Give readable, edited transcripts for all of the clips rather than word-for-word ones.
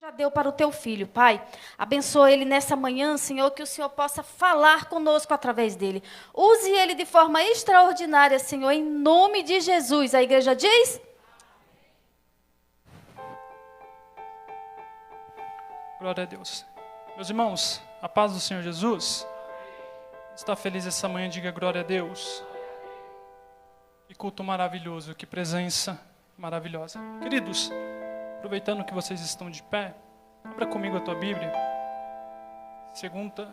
Já deu para o teu filho, Pai. Abençoa ele nessa manhã, Senhor, que o Senhor possa falar conosco através dele. Use ele de forma extraordinária, Senhor, em nome de Jesus. A igreja diz? Glória a Deus. Meus irmãos, a paz do Senhor Jesus. Está feliz essa manhã, diga glória a Deus. Que culto maravilhoso, que presença maravilhosa. Queridos, aproveitando que vocês estão de pé, abra comigo a tua Bíblia.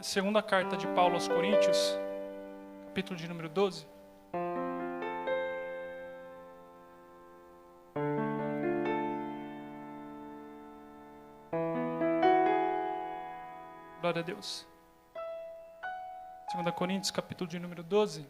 Segunda carta de Paulo aos Coríntios, capítulo de número 12. Glória a Deus. 2 Coríntios, capítulo de número 12.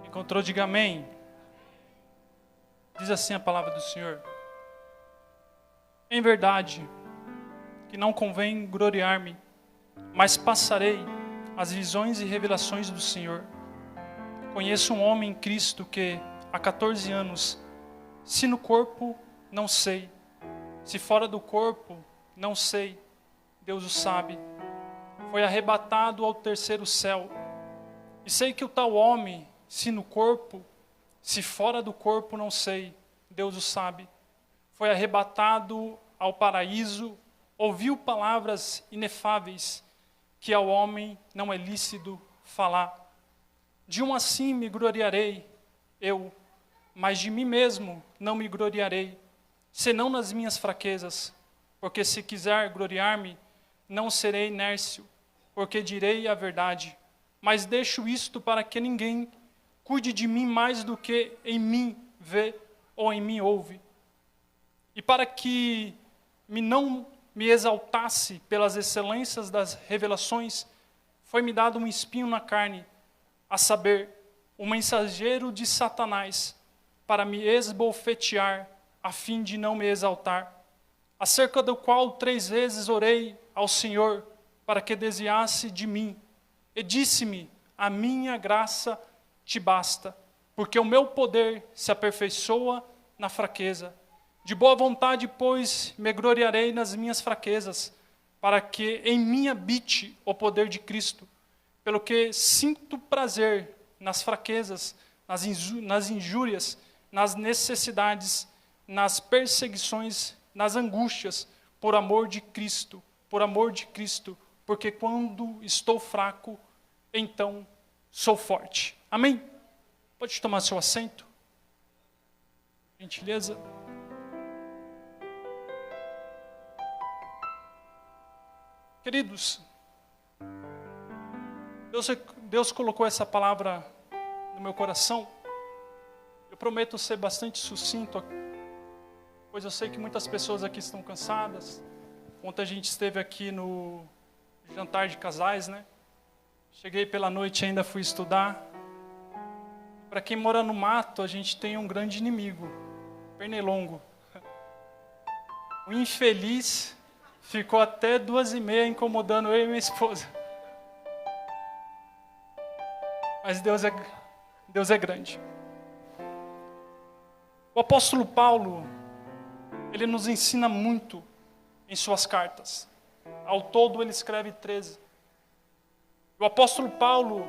Encontrou, diga amém. Diz assim a palavra do Senhor. Em verdade, que não convém gloriar-me, mas passarei as visões e revelações do Senhor. Conheço um homem em Cristo que, há 14 anos, se no corpo, não sei, se fora do corpo, não sei, Deus o sabe, foi arrebatado ao terceiro céu. E sei que o tal homem, se no corpo, se fora do corpo, não sei, Deus o sabe, foi arrebatado ao paraíso, ouviu palavras inefáveis, que ao homem não é lícito falar. De um assim me gloriarei, eu, mas de mim mesmo não me gloriarei, senão nas minhas fraquezas, porque se quiser gloriar-me, não serei nércio, porque direi a verdade, mas deixo isto para que ninguém cuide de mim mais do que em mim vê ou em mim ouve. E para que não me exaltasse pelas excelências das revelações, foi-me dado um espinho na carne, a saber, um mensageiro de Satanás, para me esbofetear, a fim de não me exaltar, acerca do qual 3 vezes orei ao Senhor, para que desviasse de mim. E disse-me, a minha graça te basta, porque o meu poder se aperfeiçoa na fraqueza. De boa vontade, pois, me gloriarei nas minhas fraquezas, para que em mim habite o poder de Cristo, pelo que sinto prazer nas fraquezas, nas injúrias, nas necessidades, nas perseguições, nas angústias, por amor de Cristo, porque quando estou fraco, então sou forte. Amém? Pode tomar seu assento. Gentileza. Queridos, Deus colocou essa palavra no meu coração. Eu prometo ser bastante sucinto, pois eu sei que muitas pessoas aqui estão cansadas. Ontem a gente esteve aqui no jantar de casais, né? Cheguei pela noite e ainda fui estudar. Para quem mora no mato, a gente tem um grande inimigo, pernilongo. O infeliz ficou até 2h30 incomodando eu e minha esposa. Mas Deus é grande. O apóstolo Paulo, ele nos ensina muito em suas cartas. Ao todo ele escreve 13. O apóstolo Paulo,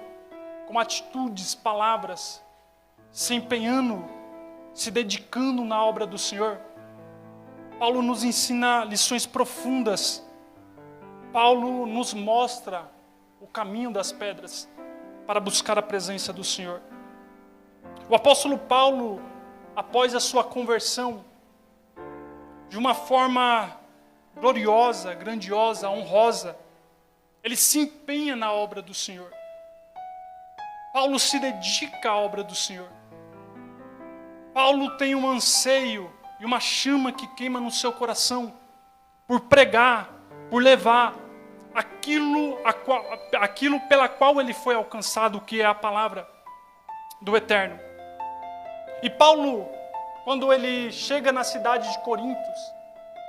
com atitudes, palavras, se empenhando, se dedicando na obra do Senhor. Paulo nos ensina lições profundas. Paulo nos mostra o caminho das pedras para buscar a presença do Senhor. O apóstolo Paulo, após a sua conversão, de uma forma gloriosa, grandiosa, honrosa, ele se empenha na obra do Senhor. Paulo se dedica à obra do Senhor. Paulo tem um anseio e uma chama que queima no seu coração por pregar, por levar aquilo pela qual ele foi alcançado, que é a palavra do Eterno. E Paulo, quando ele chega na cidade de Corintos,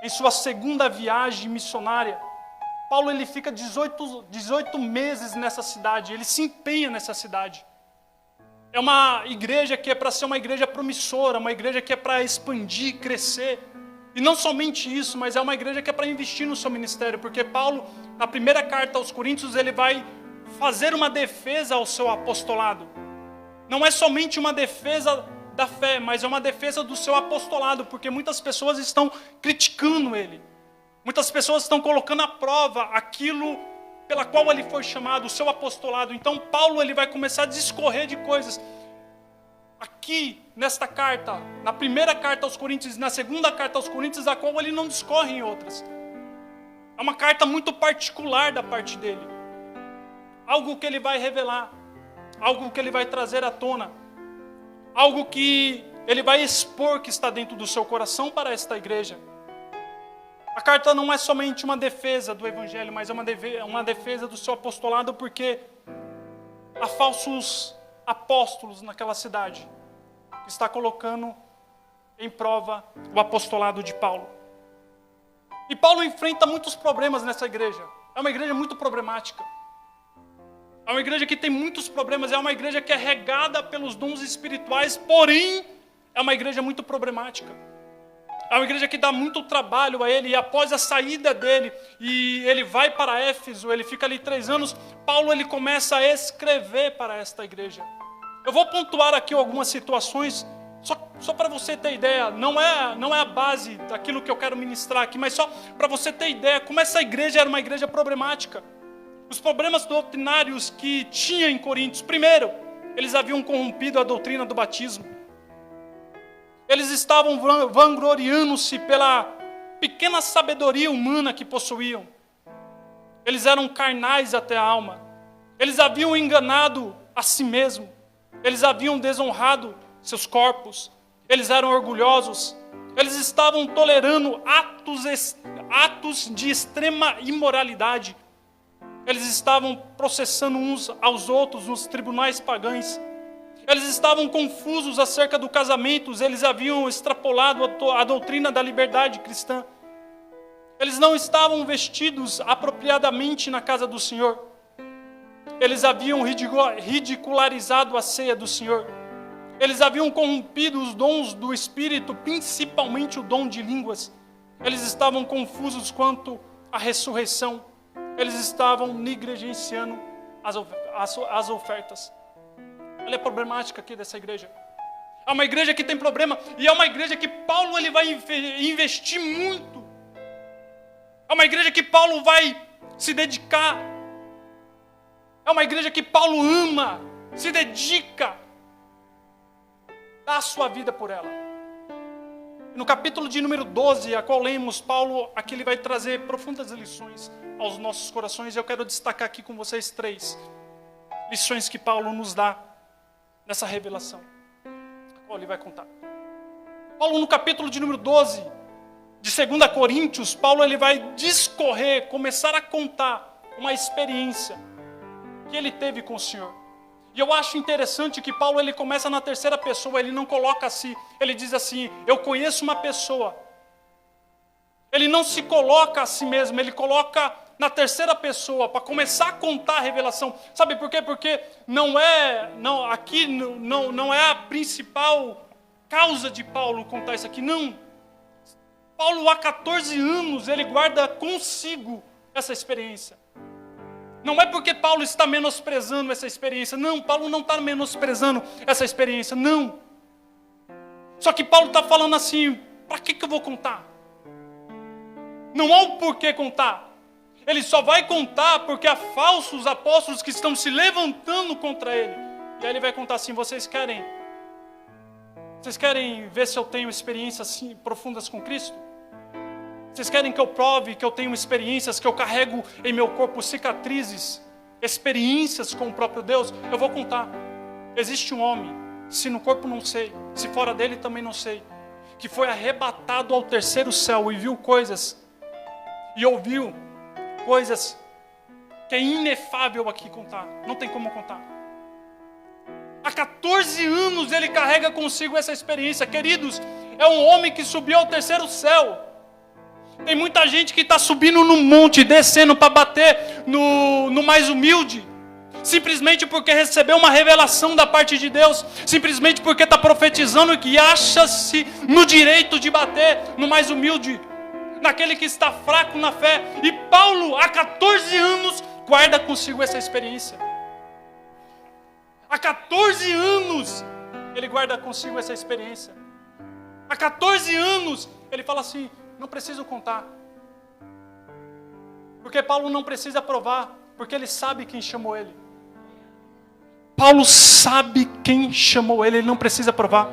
em sua segunda viagem missionária, Paulo ele fica 18 meses nessa cidade, ele se empenha nessa cidade. É uma igreja que é para ser uma igreja promissora, uma igreja que é para expandir, crescer. E não somente isso, mas é uma igreja que é para investir no seu ministério, porque Paulo, na primeira carta aos Coríntios, ele vai fazer uma defesa ao seu apostolado. Não é somente uma defesa da fé, mas é uma defesa do seu apostolado, porque muitas pessoas estão criticando ele. Muitas pessoas estão colocando à prova aquilo pela qual ele foi chamado, o seu apostolado. Então Paulo ele vai começar a discorrer de coisas. Aqui, nesta carta, na primeira carta aos Coríntios e na segunda carta aos Coríntios, a qual ele não discorre em outras. É uma carta muito particular da parte dele. Algo que ele vai revelar, algo que ele vai trazer à tona, algo que ele vai expor que está dentro do seu coração para esta igreja. A carta não é somente uma defesa do Evangelho, mas é uma defesa do seu apostolado, porque há falsos apóstolos naquela cidade que está colocando em prova o apostolado de Paulo. E Paulo enfrenta muitos problemas nessa igreja. É uma igreja muito problemática. É uma igreja que tem muitos problemas, é uma igreja que é regada pelos dons espirituais, porém é uma igreja muito problemática. É uma igreja que dá muito trabalho a ele, e após a saída dele, e ele vai para Éfeso, ele fica ali 3 anos, Paulo ele começa a escrever para esta igreja. Eu vou pontuar aqui algumas situações, só para você ter ideia, não é a base daquilo que eu quero ministrar aqui, mas só para você ter ideia, como essa igreja era uma igreja problemática. Os problemas doutrinários que tinha em Coríntios. Primeiro, eles haviam corrompido a doutrina do batismo. Eles estavam vangloriando-se pela pequena sabedoria humana que possuíam. Eles eram carnais até a alma. Eles haviam enganado a si mesmo. Eles haviam desonrado seus corpos. Eles eram orgulhosos. Eles estavam tolerando atos de extrema imoralidade. Eles estavam processando uns aos outros nos tribunais pagãos. Eles estavam confusos acerca do casamento, eles haviam extrapolado a doutrina da liberdade cristã. Eles não estavam vestidos apropriadamente na casa do Senhor. Eles haviam ridicularizado a ceia do Senhor. Eles haviam corrompido os dons do Espírito, principalmente o dom de línguas. Eles estavam confusos quanto à ressurreição. Eles estavam negligenciando as ofertas. Olha a problemática aqui dessa igreja. É uma igreja que tem problema, e é uma igreja que Paulo ele vai investir muito. É uma igreja que Paulo vai se dedicar. É uma igreja que Paulo ama, se dedica, dá a sua vida por ela. No capítulo de número 12, a qual lemos, Paulo aqui ele vai trazer profundas lições aos nossos corações. Eu quero destacar aqui com vocês 3 lições que Paulo nos dá nessa revelação, a qual ele vai contar. Paulo, no capítulo de número 12, de 2 Coríntios, Paulo ele vai discorrer, começar a contar uma experiência que ele teve com o Senhor. E eu acho interessante que Paulo ele começa na terceira pessoa, ele não coloca assim, ele diz assim, eu conheço uma pessoa. Ele não se coloca a si mesmo, ele coloca na terceira pessoa, para começar a contar a revelação. Sabe por quê? Porque não é a principal causa de Paulo contar isso aqui, não. Paulo, há 14 anos, ele guarda consigo essa experiência. Não é porque Paulo está menosprezando essa experiência, não, Paulo não está menosprezando essa experiência, não. Só que Paulo está falando assim, para que eu vou contar? Não há o porquê contar. Ele só vai contar porque há falsos apóstolos que estão se levantando contra ele. E aí ele vai contar assim, vocês querem ver se eu tenho experiências assim, profundas com Cristo? Vocês querem que eu prove que eu tenho experiências, que eu carrego em meu corpo cicatrizes, experiências com o próprio Deus? Eu vou contar. Existe um homem, se no corpo não sei, se fora dele também não sei, que foi arrebatado ao terceiro céu e viu coisas, e ouviu coisas que é inefável aqui contar. Não tem como contar. Há 14 anos ele carrega consigo essa experiência. Queridos, é um homem que subiu ao terceiro céu. Tem muita gente que está subindo no monte, descendo para bater no mais humilde. Simplesmente porque recebeu uma revelação da parte de Deus. Simplesmente porque está profetizando que acha-se no direito de bater no mais humilde, naquele que está fraco na fé. E Paulo, há 14 anos, guarda consigo essa experiência. Há 14 anos, ele guarda consigo essa experiência. Há 14 anos, ele fala assim, não preciso contar. Porque Paulo não precisa provar, porque ele sabe quem chamou ele. Paulo sabe quem chamou ele, ele não precisa provar.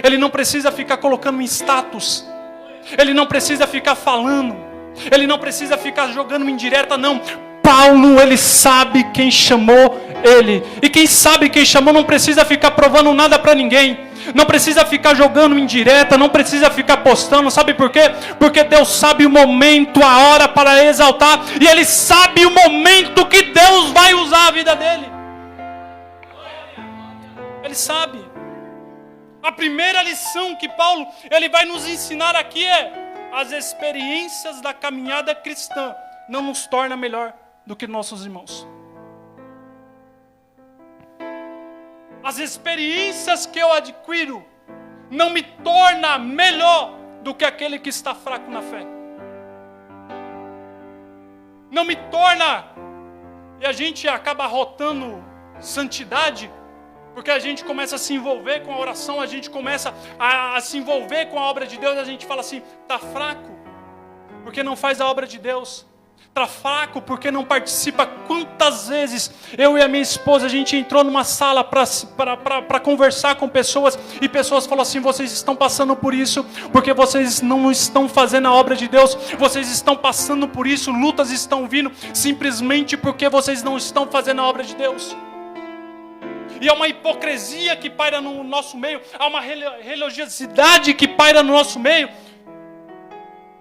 Ele não precisa ficar colocando em status. Ele não precisa ficar falando. Ele não precisa ficar jogando indireta, não. Paulo, ele sabe quem chamou ele. E quem sabe quem chamou não precisa ficar provando nada para ninguém. Não precisa ficar jogando indireta, não precisa ficar postando. Sabe por quê? Porque Deus sabe o momento, a hora para exaltar. E Ele sabe o momento que Deus vai usar a vida dele. Ele sabe. A primeira lição que Paulo ele vai nos ensinar aqui é: as experiências da caminhada cristã não nos torna melhor do que nossos irmãos. As experiências que eu adquiro não me torna melhor do que aquele que está fraco na fé. Não me torna, e a gente acaba rotando santidade, porque a gente começa a se envolver com a oração, a gente começa a se envolver com a obra de Deus, a gente fala assim, está fraco, porque não faz a obra de Deus. Está fraco porque não participa. Quantas vezes eu e a minha esposa, a gente entrou numa sala para conversar com pessoas, e pessoas falam assim, vocês estão passando por isso, porque vocês não estão fazendo a obra de Deus, vocês estão passando por isso, lutas estão vindo, simplesmente porque vocês não estão fazendo a obra de Deus. E há uma hipocrisia que paira no nosso meio, há uma religiosidade que paira no nosso meio.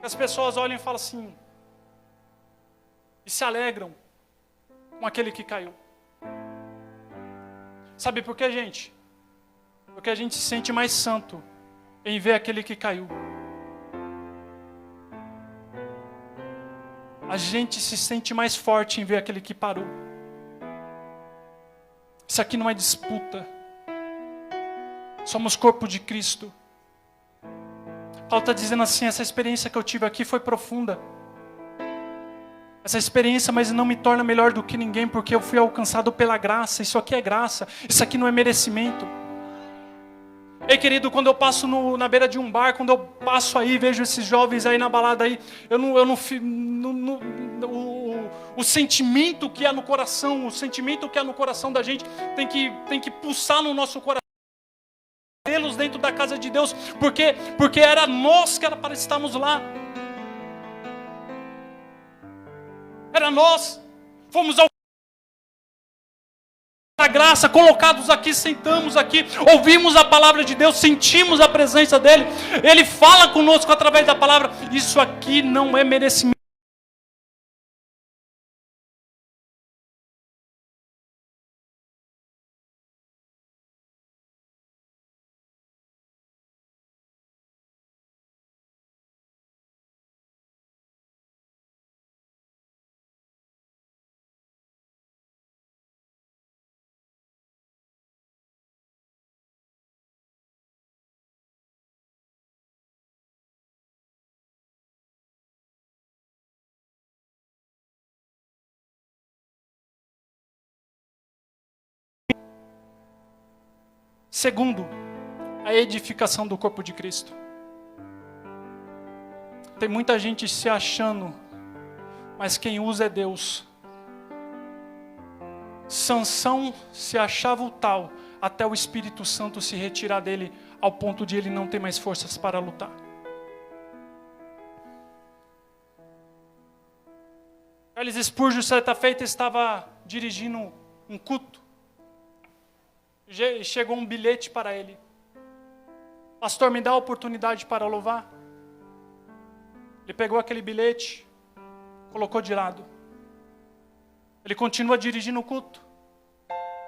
As pessoas olham e falam assim, e se alegram com aquele que caiu. Sabe por quê, gente? Porque a gente se sente mais santo em ver aquele que caiu. A gente se sente mais forte em ver aquele que parou. Isso aqui não é disputa. Somos corpo de Cristo. Paulo está dizendo assim, essa experiência que eu tive aqui foi profunda. Essa experiência, mas não me torna melhor do que ninguém, porque eu fui alcançado pela graça. Isso aqui é graça, isso aqui não é merecimento. Ei, querido, quando eu passo na beira de um bar, quando eu passo aí, vejo esses jovens aí na balada aí, o sentimento que há no coração, o sentimento que há no coração da gente tem que pulsar no nosso coração. Tê-los dentro da casa de Deus, porque era nós que era para estarmos lá. Era nós, fomos ao da graça, colocados aqui, sentamos aqui, ouvimos a palavra de Deus, sentimos a presença dEle, Ele fala conosco através da palavra. Isso aqui não é merecimento. Segundo, a edificação do corpo de Cristo. Tem muita gente se achando, mas quem usa é Deus. Sansão se achava o tal, até o Espírito Santo se retirar dele, ao ponto de ele não ter mais forças para lutar. Charles Spurgeon, certa feita, estava dirigindo um culto. Chegou um bilhete para ele. Pastor, me dá a oportunidade para louvar. Ele pegou aquele bilhete, colocou de lado. Ele continua dirigindo o culto.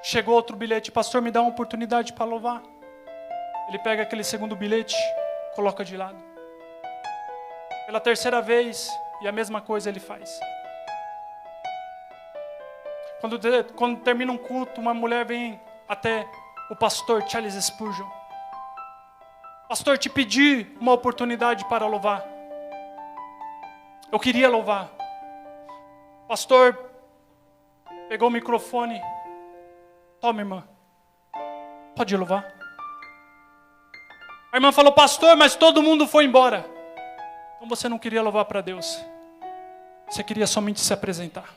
Chegou outro bilhete. Pastor, me dá uma oportunidade para louvar. Ele pega aquele segundo bilhete, coloca de lado. Pela terceira vez, e a mesma coisa ele faz. Quando termina um culto, uma mulher vem até o pastor Charles Spurgeon. Pastor, te pedi uma oportunidade para louvar. Eu queria louvar. Pastor, pegou o microfone. Toma, irmã. Pode louvar. A irmã falou, pastor, mas todo mundo foi embora. Então você não queria louvar para Deus. Você queria somente se apresentar.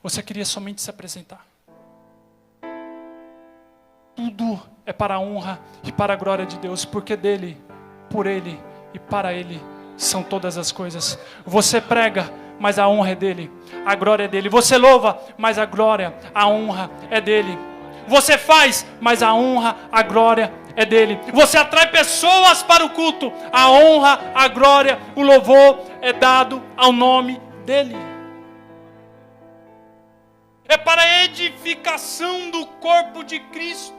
Você queria somente se apresentar. Tudo é para a honra e para a glória de Deus, porque dele, por ele e para ele são todas as coisas. Você prega, mas a honra é dele, a glória é dele. Você louva, mas a glória, a honra é dele. Você faz, mas a honra, a glória é dele. Você atrai pessoas para o culto, a honra, a glória, o louvor é dado ao nome dele. É para a edificação do corpo de Cristo.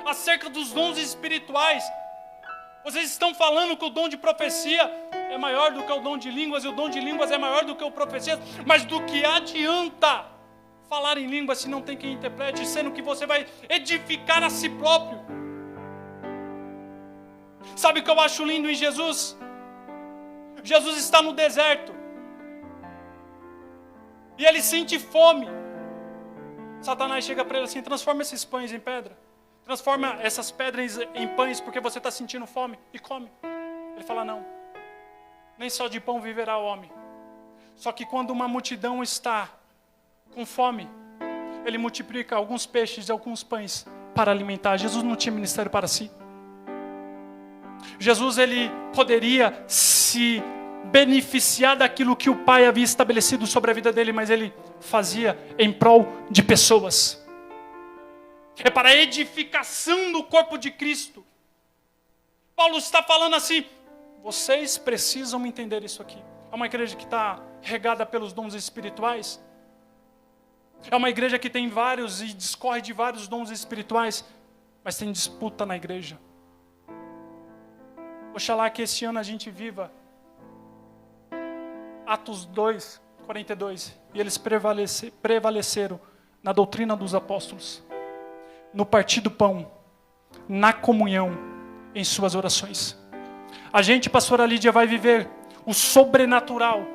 Acerca dos dons espirituais, vocês estão falando que o dom de profecia é maior do que o dom de línguas, e o dom de línguas é maior do que o profecia, mas do que adianta falar em línguas se não tem quem interprete, sendo que você vai edificar a si próprio? Sabe o que eu acho lindo em Jesus? Jesus está no deserto e ele sente fome. Satanás chega para ele assim, transforma esses pães em pedra. Transforma essas pedras em pães porque você está sentindo fome e come. Ele fala, não, nem só de pão viverá o homem. Só que quando uma multidão está com fome, ele multiplica alguns peixes e alguns pães para alimentar. Jesus não tinha ministério para si. Jesus, ele poderia se beneficiar daquilo que o Pai havia estabelecido sobre a vida dele, mas ele fazia em prol de pessoas. É para a edificação do corpo de Cristo. Paulo está falando assim, vocês precisam entender isso aqui. É uma igreja que está regada pelos dons espirituais. É uma igreja que tem vários e discorre de vários dons espirituais, mas tem disputa na igreja. Oxalá que esse ano a gente viva Atos 2, 42. E eles prevaleceram na doutrina dos apóstolos, no partir do pão, na comunhão, em suas orações. A gente, pastora Lídia, vai viver o sobrenatural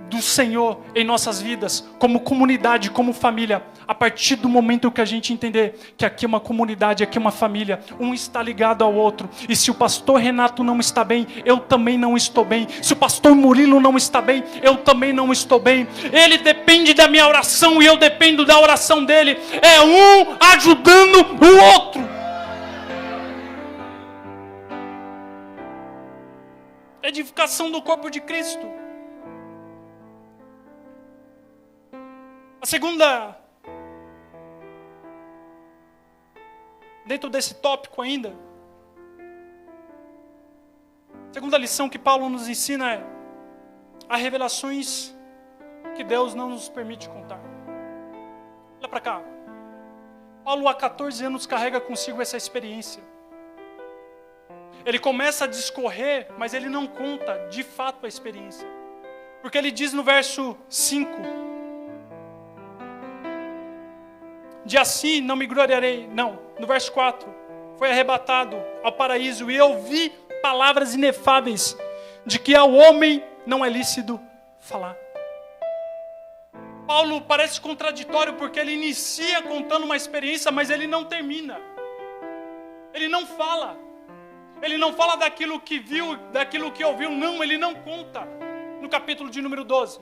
do Senhor em nossas vidas, como comunidade, como família, a partir do momento que a gente entender que aqui é uma comunidade, aqui é uma família, um está ligado ao outro, e se o pastor Renato não está bem, eu também não estou bem. Se o pastor Murilo não está bem, eu também não estou bem. Ele depende da minha oração e eu dependo da oração dele. É um ajudando o outro. Edificação do corpo de Cristo. A segunda, dentro desse tópico ainda, a segunda lição que Paulo nos ensina é: há revelações que Deus não nos permite contar. Olha para cá. Paulo há 14 anos carrega consigo essa experiência. Ele começa a discorrer, mas ele não conta de fato a experiência. Porque ele diz no verso 5, de assim não me gloriarei. Não, no verso 4, foi arrebatado ao paraíso e eu vi palavras inefáveis, de que ao homem não é lícito falar. Paulo parece contraditório porque ele inicia contando uma experiência, mas ele não termina. Ele não fala. Ele não fala daquilo que viu, daquilo que ouviu, não, ele não conta. No capítulo de número 12.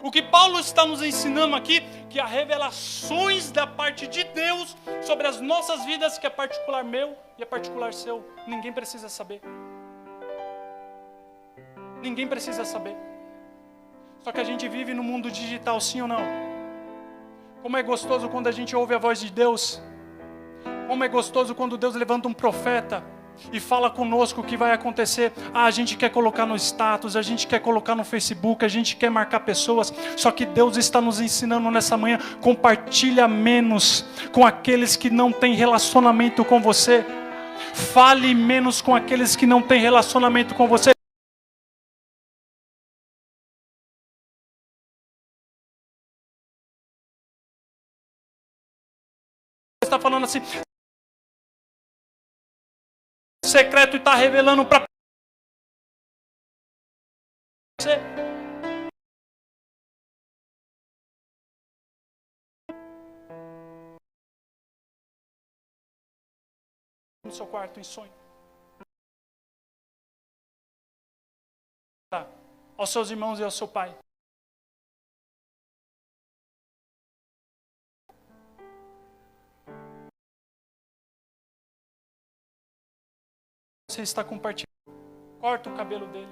O que Paulo está nos ensinando aqui, que há revelações da parte de Deus sobre as nossas vidas, que é particular meu e é particular seu. Ninguém precisa saber. Ninguém precisa saber. Só que a gente vive no mundo digital, sim ou não? Como é gostoso quando a gente ouve a voz de Deus. Como é gostoso quando Deus levanta um profeta e fala conosco o que vai acontecer. A gente quer colocar no status, a gente quer colocar no Facebook, a gente quer marcar pessoas. Só que Deus está nos ensinando nessa manhã: compartilha menos com aqueles que não têm relacionamento com você. Fale menos com aqueles que não têm relacionamento com você. Está falando assim, secreto, e está revelando para você. No seu quarto em sonho. Tá. Aos seus irmãos e ao seu pai. Você está compartilhando. Corta o cabelo dele.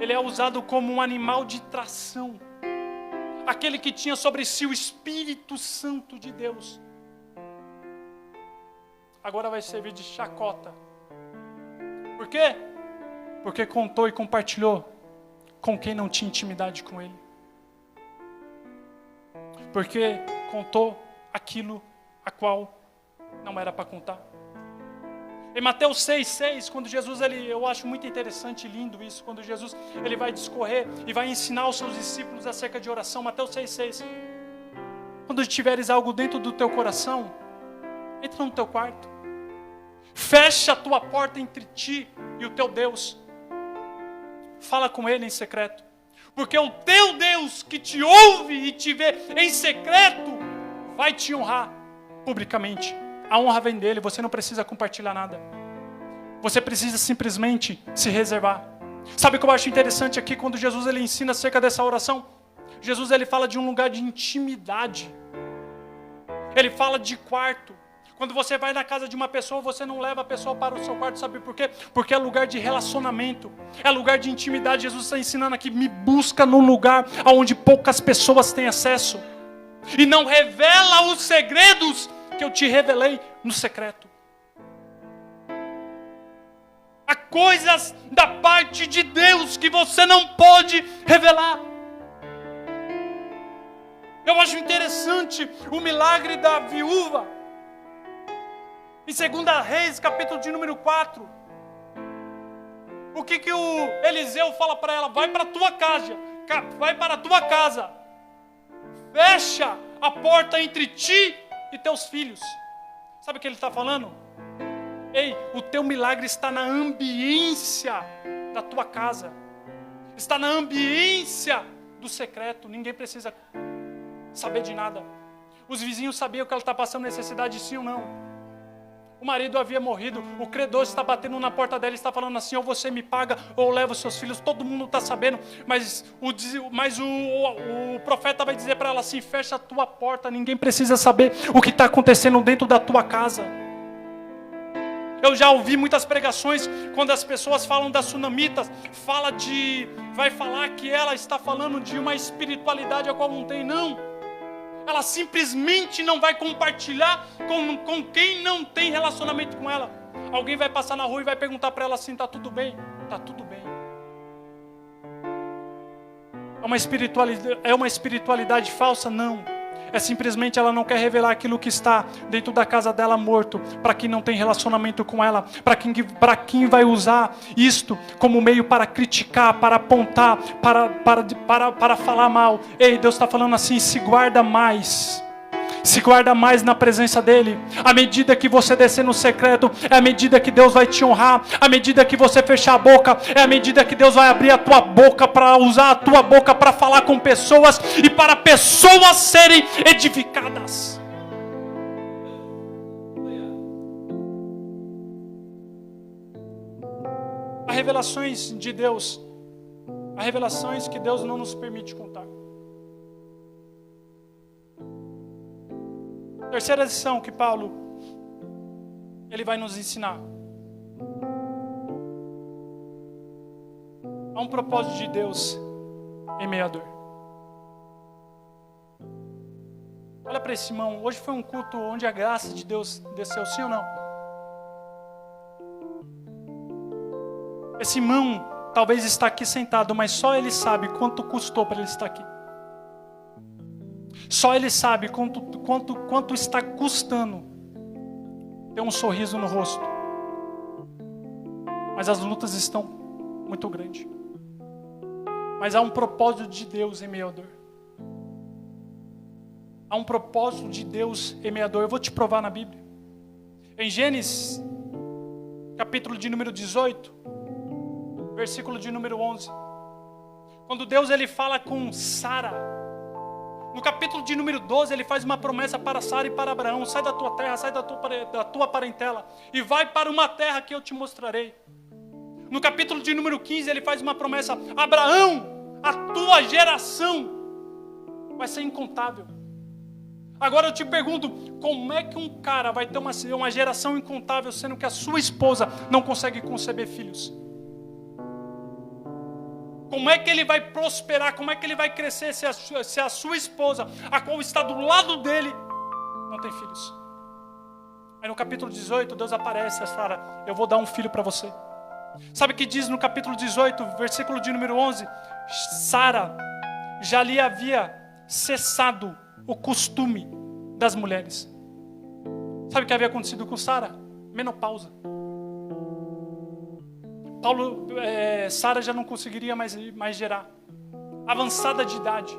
Ele é usado como um animal de tração. Aquele que tinha sobre si o Espírito Santo de Deus. Agora vai servir de chacota. Por quê? Porque contou e compartilhou com quem não tinha intimidade com ele. Porque contou aquilo a qual não era para contar. Em Mateus 6,6, quando Jesus, eu acho muito interessante e lindo isso, quando Jesus ele vai discorrer e vai ensinar aos seus discípulos acerca de oração. Mateus 6,6. Quando tiveres algo dentro do teu coração, entra no teu quarto. Fecha a tua porta entre ti e o teu Deus. Fala com ele em secreto. Porque o teu Deus que te ouve e te vê em secreto vai te honrar publicamente. A honra vem dele, você não precisa compartilhar nada. Você precisa simplesmente se reservar. Sabe o que eu acho interessante aqui quando Jesus ele ensina acerca dessa oração? Jesus ele fala de um lugar de intimidade. Ele fala de quarto. Quando você vai na casa de uma pessoa, você não leva a pessoa para o seu quarto, sabe por quê? Porque é lugar de relacionamento, é lugar de intimidade. Jesus está ensinando aqui: me busca num lugar onde poucas pessoas têm acesso. E não revela os segredos que eu te revelei no secreto. Há coisas da parte de Deus que você não pode revelar. Eu acho interessante o milagre da viúva. Em 2 Reis, capítulo de número 4. O que o Eliseu fala para ela? Vai para a tua casa. Vai para a tua casa. Fecha a porta entre ti e teus filhos. Sabe o que ele está falando? Ei, o teu milagre está na ambiência da tua casa. Está na ambiência do secreto. Ninguém precisa saber de nada. Os vizinhos sabiam que ela está passando necessidade, sim ou não. O marido havia morrido, o credor está batendo na porta dela e está falando assim: ou você me paga ou leva os seus filhos. Todo mundo está sabendo, mas o profeta vai dizer para ela assim: fecha a tua porta, ninguém precisa saber o que está acontecendo dentro da tua casa. Eu já ouvi muitas pregações, quando as pessoas falam das sunamitas, vai falar que ela está falando de uma espiritualidade a qual não tem, não. Ela simplesmente não vai compartilhar com quem não tem relacionamento com ela. Alguém vai passar na rua e vai perguntar para ela assim: está tudo bem? Está tudo bem. É uma espiritualidade falsa? Não. É simplesmente ela não quer revelar aquilo que está dentro da casa dela morto, para quem não tem relacionamento com ela, para quem vai usar isto como meio para criticar, para apontar, para falar mal. Ei, Deus está falando assim: se guarda mais. Se guarda mais na presença dEle. À medida que você descer no secreto, é a medida que Deus vai te honrar. À medida que você fechar a boca, é a medida que Deus vai abrir a tua boca, para usar a tua boca para falar com pessoas e para pessoas serem edificadas. Há revelações de Deus, há revelações que Deus não nos permite contar. Terceira lição que Paulo ele vai nos ensinar. Há um propósito de Deus em meio à dor. Olha para esse irmão, hoje foi um culto onde a graça de Deus desceu, sim ou não? Esse irmão talvez está aqui sentado, mas só ele sabe quanto custou para ele estar aqui. Só ele sabe quanto está custando ter um sorriso no rosto. Mas as lutas estão muito grandes. Mas há um propósito de Deus em meio à dor. Há um propósito de Deus em meio à dor. Eu vou te provar na Bíblia. Em Gênesis, capítulo de número 18, versículo de número 11. Quando Deus ele fala com Sara, no capítulo de número 12, ele faz uma promessa para Sara e para Abraão: sai da tua terra, sai da tua parentela e vai para uma terra que eu te mostrarei. No capítulo de número 15, ele faz uma promessa: Abraão, a tua geração vai ser incontável. Agora eu te pergunto, como é que um cara vai ter uma geração incontável, sendo que a sua esposa não consegue conceber filhos? Como é que ele vai prosperar? Como é que ele vai crescer se a sua esposa, a qual está do lado dele, não tem filhos? Aí no capítulo 18, Deus aparece a Sara: eu vou dar um filho para você. Sabe o que diz no capítulo 18, versículo de número 11? Sara já lhe havia cessado o costume das mulheres. Sabe o que havia acontecido com Sara? Menopausa. Sara já não conseguiria mais gerar. Avançada de idade.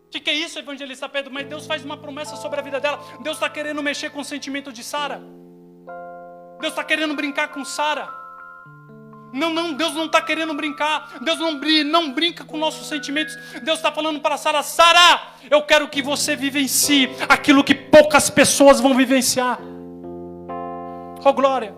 O que é isso, evangelista Pedro? Mas Deus faz uma promessa sobre a vida dela. Deus está querendo mexer com o sentimento de Sara. Deus está querendo brincar com Sara. Não, Deus não está querendo brincar. Deus não brinca com nossos sentimentos. Deus está falando para Sara: Sara, eu quero que você vivencie aquilo que poucas pessoas vão vivenciar. Oh glória!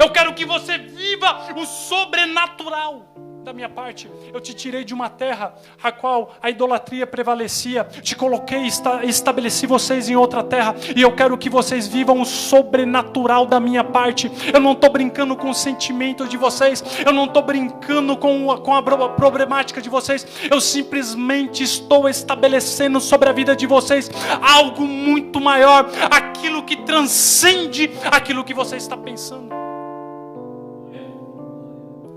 Eu quero que você viva o sobrenatural da minha parte. Eu te tirei de uma terra a qual a idolatria prevalecia. Te coloquei e estabeleci vocês em outra terra. E eu quero que vocês vivam o sobrenatural da minha parte. Eu não estou brincando com o sentimento de vocês. Eu não estou brincando com a problemática de vocês. Eu simplesmente estou estabelecendo sobre a vida de vocês algo muito maior. Aquilo que transcende aquilo que você está pensando.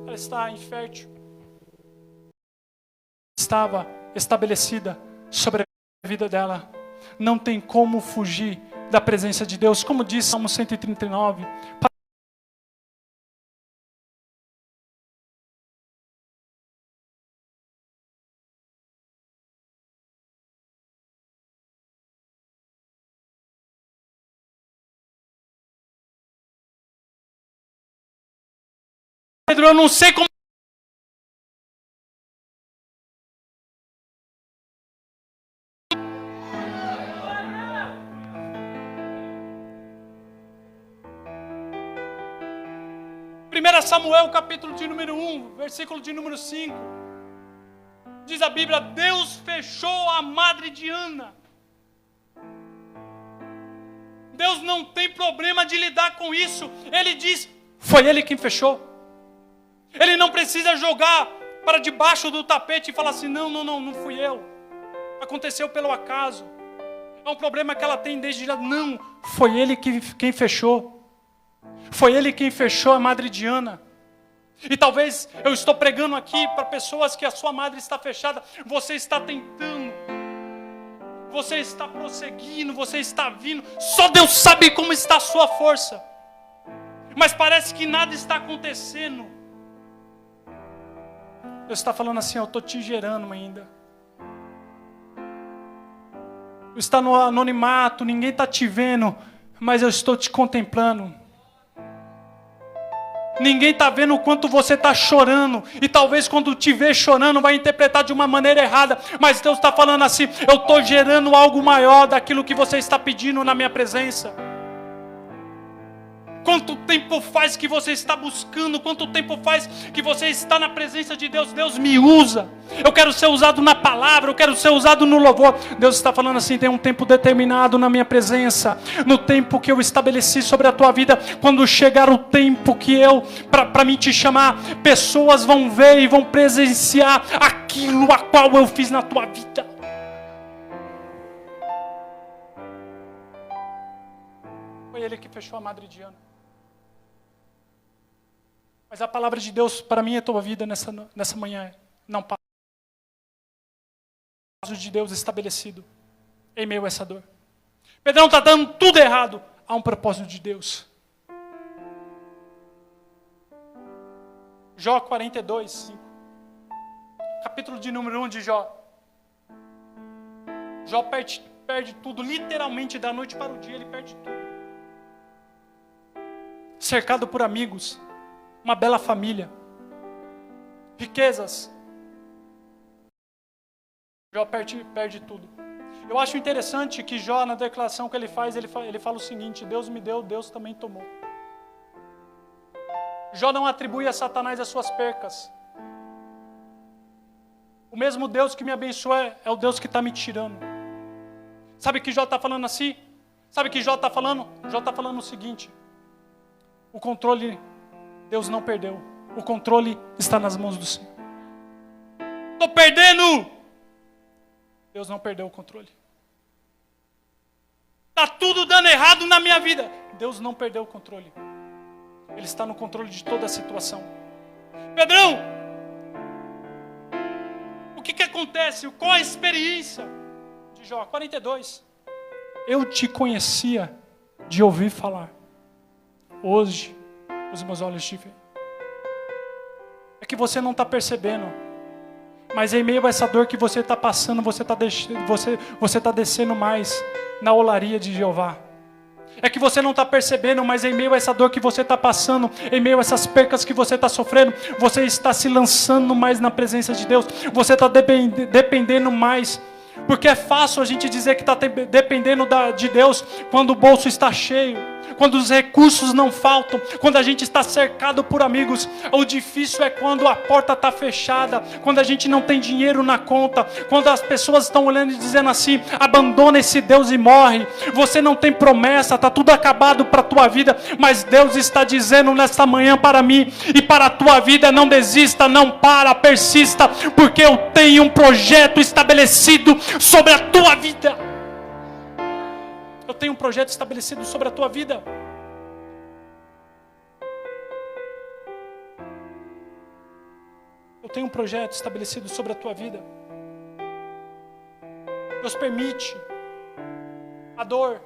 Ela está infértil. Estava estabelecida sobre a vida dela. Não tem como fugir da presença de Deus. Como diz Salmo 139. Pedro, eu não sei como. Samuel, capítulo de número 1, versículo de número 5. Diz a Bíblia: Deus fechou a madre de Ana. Deus não tem problema de lidar com isso. Ele diz: foi Ele quem fechou. Ele não precisa jogar para debaixo do tapete e falar assim: não fui eu. Aconteceu pelo acaso. É um problema que ela tem desde já. Não, foi Ele quem fechou. Foi Ele quem fechou a madre de Ana. E talvez eu estou pregando aqui para pessoas que a sua madre está fechada. Você está tentando. Você está prosseguindo. Você está vindo. Só Deus sabe como está a sua força. Mas parece que nada está acontecendo. Deus está falando assim: eu estou te gerando ainda. Está no anonimato, ninguém está te vendo, mas eu estou te contemplando. Ninguém está vendo o quanto você está chorando. E talvez quando te ver chorando vai interpretar de uma maneira errada. Mas Deus está falando assim: eu estou gerando algo maior daquilo que você está pedindo na minha presença. Quanto tempo faz que você está buscando? Quanto tempo faz que você está na presença de Deus? Deus me usa. Eu quero ser usado na palavra, eu quero ser usado no louvor. Deus está falando assim, tem um tempo determinado na minha presença. No tempo que eu estabeleci sobre a tua vida. Quando chegar o tempo que eu, para mim te chamar, pessoas vão ver e vão presenciar aquilo a qual eu fiz na tua vida. Foi ele que fechou a Madre Diana. Mas a palavra de Deus para mim e a tua vida nessa manhã não para. O propósito de Deus estabelecido em meio a essa dor. Pedrão está dando tudo errado. Há um propósito de Deus. Jó 42, 5. Capítulo de número 1 de Jó. Jó perde tudo, literalmente da noite para o dia ele perde tudo. Cercado por amigos, uma bela família, riquezas. Jó perde tudo. Eu acho interessante que Jó, na declaração que ele faz, ele fala o seguinte: Deus me deu, Deus também tomou. Jó não atribui a Satanás as suas percas. O mesmo Deus que me abençoa é o Deus que está me tirando. Sabe que Jó está falando assim? Sabe que Jó está falando? Jó está falando o seguinte: o controle Deus não perdeu. O controle está nas mãos do Senhor. Estou perdendo! Deus não perdeu o controle. Está tudo dando errado na minha vida. Deus não perdeu o controle. Ele está no controle de toda a situação. Pedrão, o que acontece? Qual a experiência de Jó? 42. Eu te conhecia de ouvir falar. Hoje, os meus olhos te veem. É que você não está percebendo. Mas em meio a essa dor que você está passando, você está descendo mais na olaria de Jeová. É que você não está percebendo, mas em meio a essa dor que você está passando, em meio a essas percas que você está sofrendo, você está se lançando mais na presença de Deus. Você está dependendo mais. Porque é fácil a gente dizer que está dependendo de Deus quando o bolso está cheio, quando os recursos não faltam, quando a gente está cercado por amigos. O difícil é quando a porta está fechada, quando a gente não tem dinheiro na conta, quando as pessoas estão olhando e dizendo assim: abandona esse Deus e morre. Você não tem promessa, está tudo acabado para a tua vida, mas Deus está dizendo nesta manhã para mim e para a tua vida: não desista, não para, persista, porque eu tenho um projeto estabelecido sobre a tua vida. Eu tenho um projeto estabelecido sobre a tua vida. Eu tenho um projeto estabelecido sobre a tua vida. Deus permite a dor,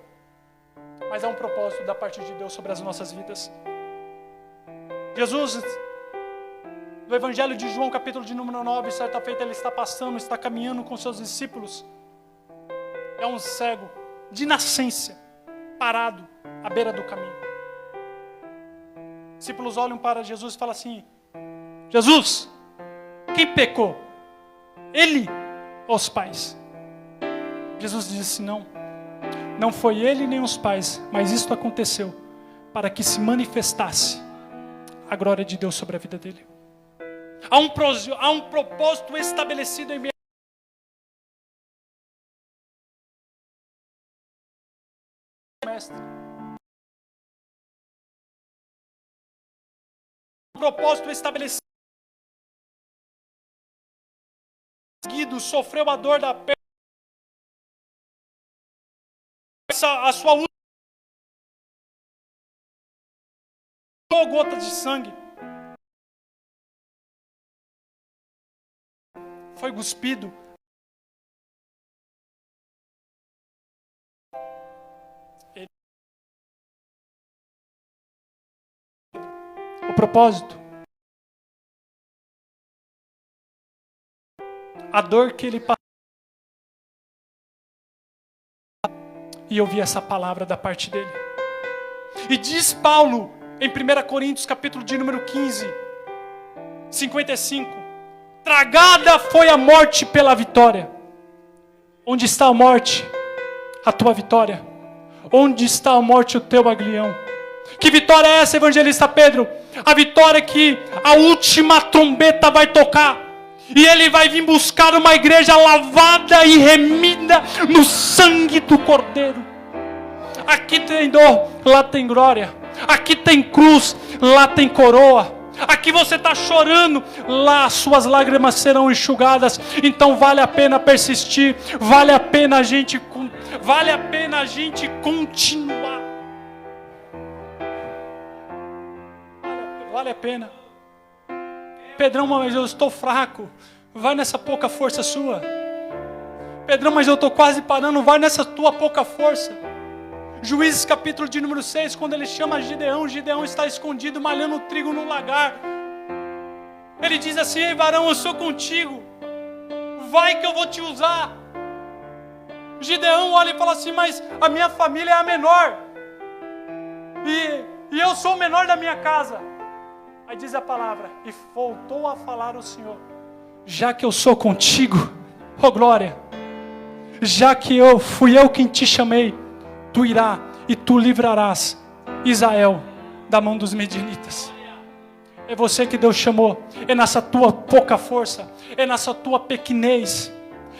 mas há um propósito da parte de Deus sobre as nossas vidas. Jesus, no Evangelho de João, capítulo de número 9, certa feita ele está passando, está caminhando com seus discípulos. É um cego de nascença, parado à beira do caminho. Os discípulos olham para Jesus e falam assim: Jesus, quem pecou? Ele ou os pais? Jesus disse: não foi ele nem os pais, mas isto aconteceu para que se manifestasse a glória de Deus sobre a vida dele. Há um propósito estabelecido em minha mestre. Um propósito estabelecido. Sofreu a dor da perna. A sua última gota de sangue foi cuspido. O propósito, a dor que ele passou, e eu vi essa palavra da parte dele. E diz Paulo em 1 Coríntios capítulo de número 15, 55: tragada foi a morte pela vitória. Onde está a morte? A tua vitória. Onde está a morte? O teu aguilhão. Que vitória é essa, evangelista Pedro? A vitória é que a última trombeta vai tocar. E ele vai vir buscar uma igreja lavada e remida no sangue do Cordeiro. Aqui tem dor, lá tem glória. Aqui tem cruz, lá tem coroa. Aqui você está chorando, lá suas lágrimas serão enxugadas. Então vale a pena persistir, vale a pena a gente continuar. Vale a pena. Pedrão, mas eu estou fraco. Vai nessa pouca força sua. Pedrão, mas eu estou quase parando. Vai nessa tua pouca força. Juízes capítulo de número 6, quando ele chama Gideão, Gideão está escondido malhando trigo no lagar. Ele diz assim: ei varão, eu sou contigo, vai que eu vou te usar. Gideão olha e fala assim: mas a minha família é a menor, e eu sou o menor da minha casa. Aí diz a palavra: e voltou a falar o Senhor: já que eu sou contigo, oh glória, já que fui eu quem te chamei, tu irá e tu livrarás Israel da mão dos medianitas. É você que Deus chamou. É nessa tua pouca força, é nessa tua pequenez.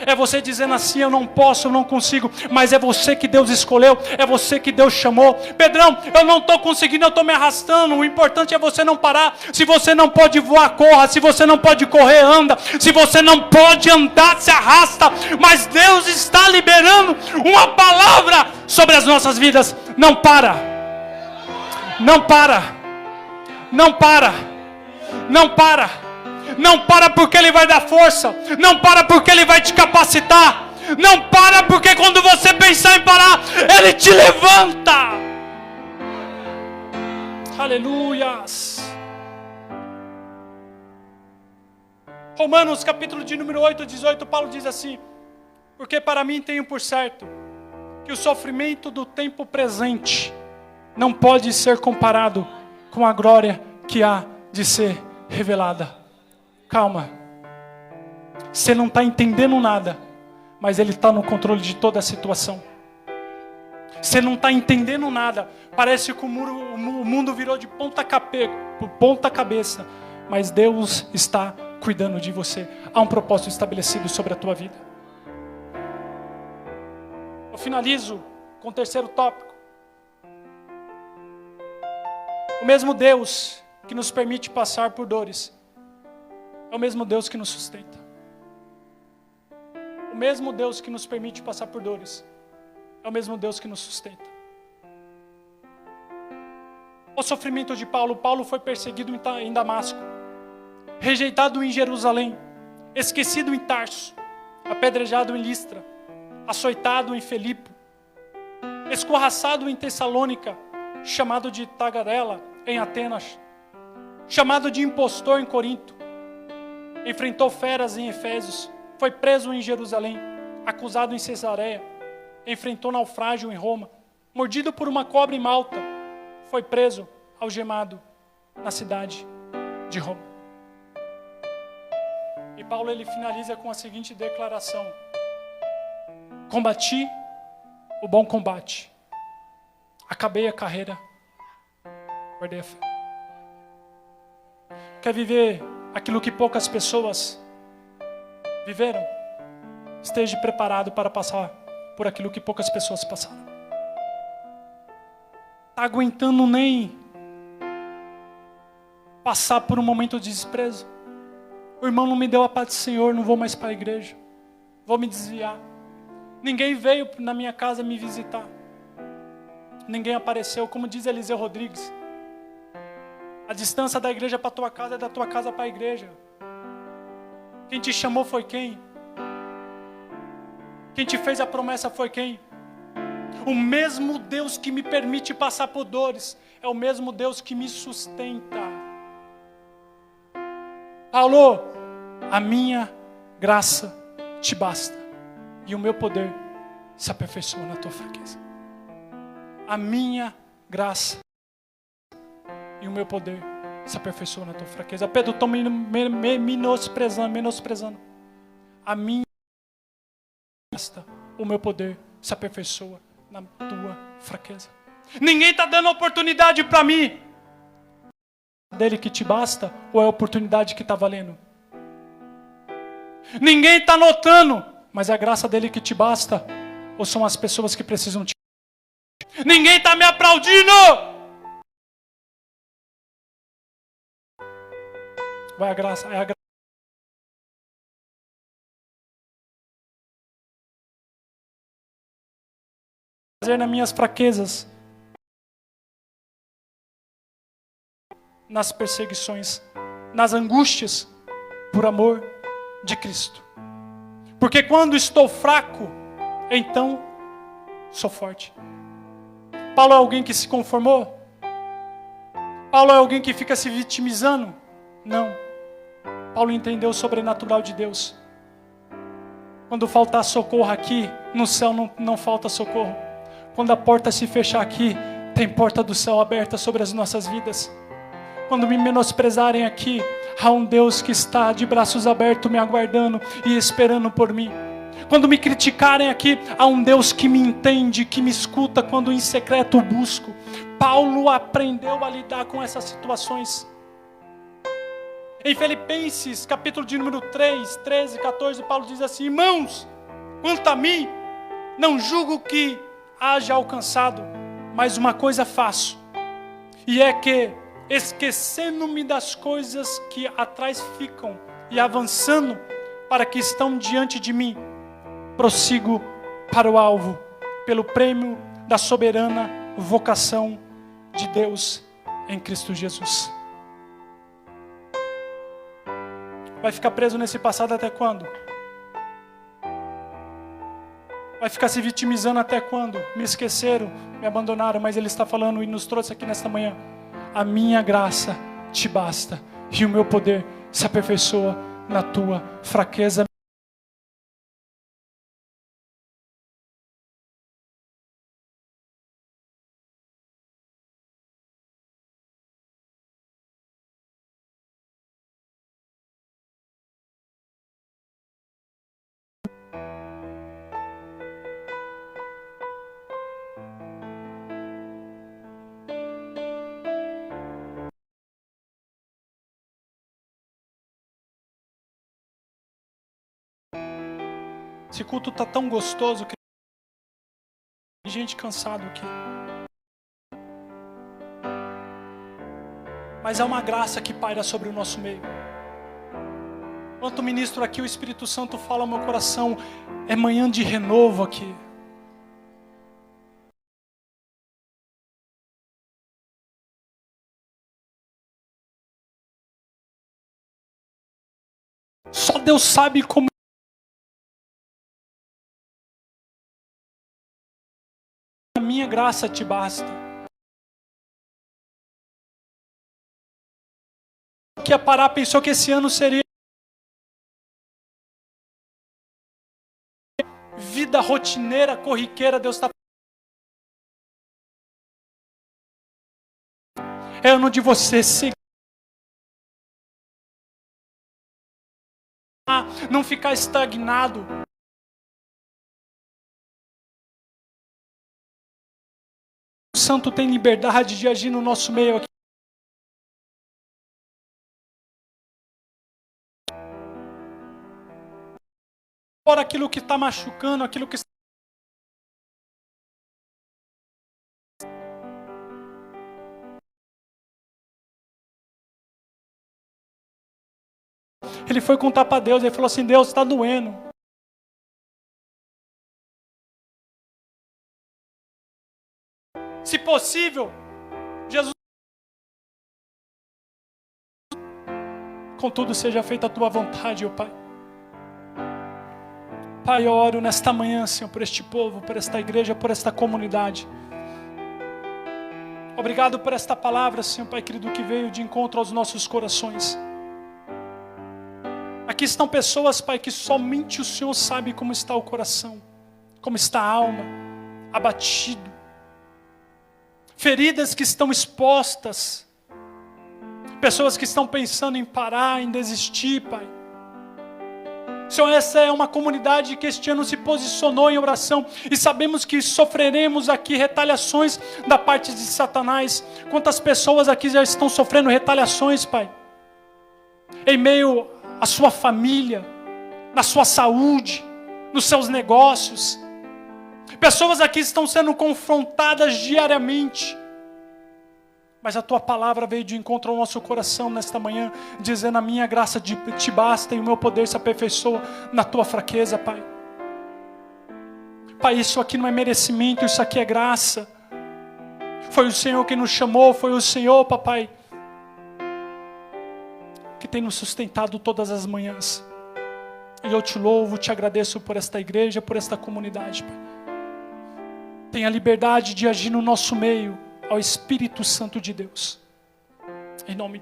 É você dizendo assim: eu não posso, eu não consigo. Mas é você que Deus escolheu, é você que Deus chamou. Pedrão, eu não estou conseguindo, eu estou me arrastando. O importante é você não parar. Se você não pode voar, corra. Se você não pode correr, anda. Se você não pode andar, se arrasta. Mas Deus está liberando uma palavra sobre as nossas vidas. Não para. Não para. Não para. Não para. Não para porque Ele vai dar força. Não para porque Ele vai te capacitar. Não para porque quando você pensar em parar, Ele te levanta. Aleluias. Romanos capítulo de número 8, 18, Paulo diz assim: porque para mim tenho por certo que o sofrimento do tempo presente não pode ser comparado com a glória que há de ser revelada. Calma, você não está entendendo nada, mas Ele está no controle de toda a situação. Você não está entendendo nada, parece que o mundo virou de ponta cabeça, mas Deus está cuidando de você. Há um propósito estabelecido sobre a tua vida. Eu finalizo com o terceiro tópico. O mesmo Deus que nos permite passar por dores é o mesmo Deus que nos sustenta. O mesmo Deus que nos permite passar por dores é o mesmo Deus que nos sustenta. O sofrimento de Paulo. Paulo foi perseguido em Damasco, rejeitado em Jerusalém, esquecido em Tarso, apedrejado em Listra, açoitado em Filipe, escorraçado em Tessalônica, chamado de tagarela em Atenas, chamado de impostor em Corinto. Enfrentou feras em Efésios, foi preso em Jerusalém, acusado em Cesareia, enfrentou naufrágio em Roma, mordido por uma cobra em Malta, foi preso, algemado na cidade de Roma. E Paulo ele finaliza com a seguinte declaração: combati o bom combate, acabei a carreira, guardei a fé. Quer viver aquilo que poucas pessoas viveram? Esteja preparado para passar por aquilo que poucas pessoas passaram. Está aguentando nem passar por um momento de desprezo? O irmão não me deu a paz do Senhor, não vou mais para a igreja, vou me desviar. Ninguém veio na minha casa me visitar, ninguém apareceu, como diz Eliseu Rodrigues. A distância da igreja para a tua casa é da tua casa para a igreja. Quem te chamou foi quem? Quem te fez a promessa foi quem? O mesmo Deus que me permite passar por dores é o mesmo Deus que me sustenta. Paulo, a minha graça te basta e o meu poder se aperfeiçoa na tua fraqueza. A minha graça e o meu poder se aperfeiçoa na tua fraqueza. Pedro, estou menosprezando. A minha graça, o meu poder se aperfeiçoa na tua fraqueza. Ninguém está dando oportunidade para mim. É dele que te basta ou é a oportunidade que está valendo? Ninguém está notando, mas é a graça dele que te basta ou são as pessoas que precisam te... Ninguém está me aplaudindo. Vai a graça, é a graça. Fazer nas minhas fraquezas, nas perseguições, nas angústias, por amor de Cristo. Porque quando estou fraco, então sou forte. Paulo é alguém que se conformou? Paulo é alguém que fica se vitimizando? Não. Paulo entendeu o sobrenatural de Deus. Quando faltar socorro aqui, no céu não falta socorro. Quando a porta se fechar aqui, tem porta do céu aberta sobre as nossas vidas. Quando me menosprezarem aqui, há um Deus que está de braços abertos me aguardando e esperando por mim. Quando me criticarem aqui, há um Deus que me entende, que me escuta quando em secreto o busco. Paulo aprendeu a lidar com essas situações. Em Filipenses, capítulo de número 3, 13, 14, Paulo diz assim: irmãos, quanto a mim, não julgo que haja alcançado, mas uma coisa faço, e é que, esquecendo-me das coisas que atrás ficam e avançando para que estão diante de mim, prossigo para o alvo, pelo prêmio da soberana vocação de Deus em Cristo Jesus. Vai ficar preso nesse passado até quando? Vai ficar se vitimizando até quando? Me esqueceram, me abandonaram, mas Ele está falando e nos trouxe aqui nesta manhã. A minha graça te basta e o meu poder se aperfeiçoa na tua fraqueza. Esse culto está tão gostoso que tem gente cansado aqui. Mas é uma graça que paira sobre o nosso meio. Enquanto ministro aqui, o Espírito Santo fala ao meu coração, é manhã de renovo aqui. Só Deus sabe como. A minha graça te basta. Que ia parar, pensou que esse ano seria vida rotineira, corriqueira. Deus está... É ano de você seguir. Não ficar estagnado. O Santo tem liberdade de agir no nosso meio aqui. Por aquilo que está machucando, aquilo que está... Ele foi contar para Deus, ele falou assim, Deus, está doendo. Se possível, Jesus, contudo seja feita a tua vontade, ó Pai. Pai, eu oro nesta manhã, Senhor, por este povo, por esta igreja, por esta comunidade. Obrigado por esta palavra, Senhor, Pai querido, que veio de encontro aos nossos corações. Aqui estão pessoas, Pai, que somente o Senhor sabe como está o coração, como está a alma, abatido. Feridas que estão expostas. Pessoas que estão pensando em parar, em desistir, Pai. Senhor, essa é uma comunidade que este ano se posicionou em oração e sabemos que sofreremos aqui retaliações da parte de Satanás. Quantas pessoas aqui já estão sofrendo retaliações, Pai? Em meio à sua família, na sua saúde, nos seus negócios. Pessoas aqui estão sendo confrontadas diariamente. Mas a Tua palavra veio de encontro ao nosso coração nesta manhã, dizendo: a minha graça te basta e o meu poder se aperfeiçoa na Tua fraqueza, Pai. Pai, isso aqui não é merecimento, isso aqui é graça. Foi o Senhor quem nos chamou, foi o Senhor, Papai, que tem nos sustentado todas as manhãs. E eu te louvo, te agradeço por esta igreja, por esta comunidade, Pai. Tenha liberdade de agir no nosso meio, ao Espírito Santo de Deus. Em nome de